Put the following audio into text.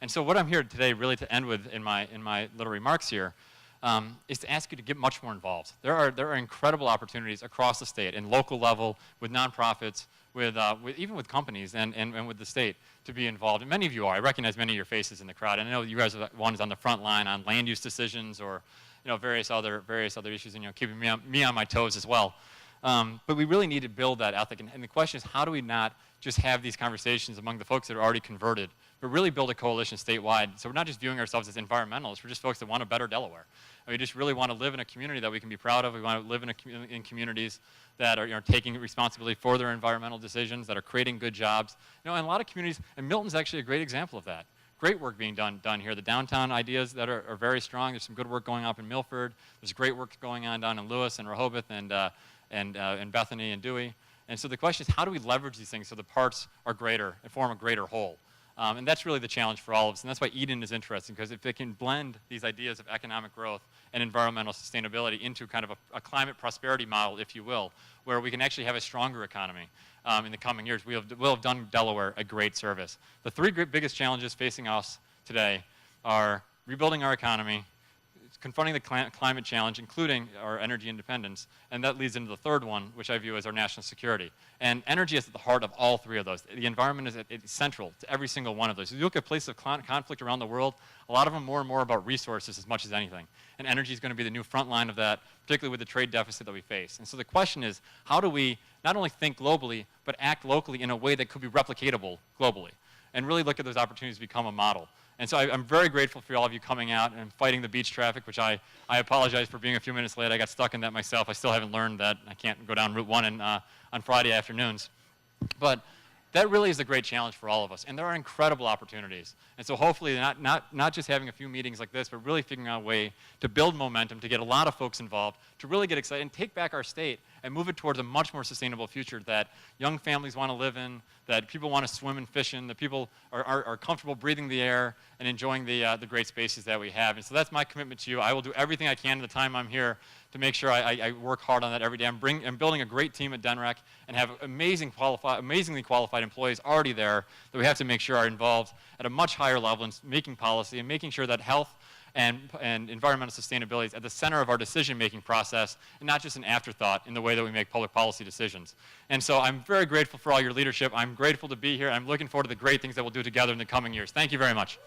And so what I'm here today really to end with in my little remarks here is to ask you to get much more involved. There are incredible opportunities across the state and local level with nonprofits, even with companies and with the state to be involved. And many of you are. I recognize many of your faces in the crowd. And I know you guys are the ones on the front line on land use decisions or various other issues, and keeping me on my toes as well. But we really need to build that ethic. And the question is, how do we not just have these conversations among the folks that are already converted, but really build a coalition statewide? So we're not just viewing ourselves as environmentalists. We're just folks that want a better Delaware. And we just really want to live in a community that we can be proud of. We want to live in communities that are taking responsibility for their environmental decisions, that are creating good jobs. And a lot of communities, and Milton's actually a great example of that. Great work being done here. The downtown ideas that are very strong. There's some good work going on up in Milford. There's great work going on down in Lewis and Rehoboth and Bethany and Dewey. And so the question is, how do we leverage these things so the parts are greater and form a greater whole? And that's really the challenge for all of us. And that's why Eden is interesting, because if it can blend these ideas of economic growth and environmental sustainability into kind of a climate prosperity model, if you will, where we can actually have a stronger economy in the coming years, we'll have done Delaware a great service. The three biggest challenges facing us today are rebuilding our economy, confronting the climate challenge, including our energy independence, and that leads into the third one, which I view as our national security. And energy is at the heart of all three of those. The environment is central to every single one of those. If you look at places of conflict around the world, a lot of them more and more about resources as much as anything. And energy is going to be the new front line of that, particularly with the trade deficit that we face. And so the question is, how do we not only think globally, but act locally in a way that could be replicatable globally, and really look at those opportunities to become a model? And so I'm very grateful for all of you coming out and fighting the beach traffic, which I apologize for being a few minutes late. I got stuck in that myself. I still haven't learned that I can't go down Route 1 on Friday afternoons. But that really is a great challenge for all of us. And there are incredible opportunities. And so hopefully not just having a few meetings like this, but really figuring out a way to build momentum, to get a lot of folks involved, to really get excited and take back our state and move it towards a much more sustainable future that young families want to live in, that people want to swim and fish in, that people are comfortable breathing the air and enjoying the great spaces that we have. And so that's my commitment to you. I will do everything I can in the time I'm here to make sure I work hard on that every day. I'm building a great team at DNREC and have amazingly qualified employees already there that we have to make sure are involved at a much higher level in making policy and making sure that health and environmental sustainability is at the center of our decision-making process and not just an afterthought in the way that we make public policy decisions. And so I'm very grateful for all your leadership. I'm grateful to be here. I'm looking forward to the great things that we'll do together in the coming years. Thank you very much.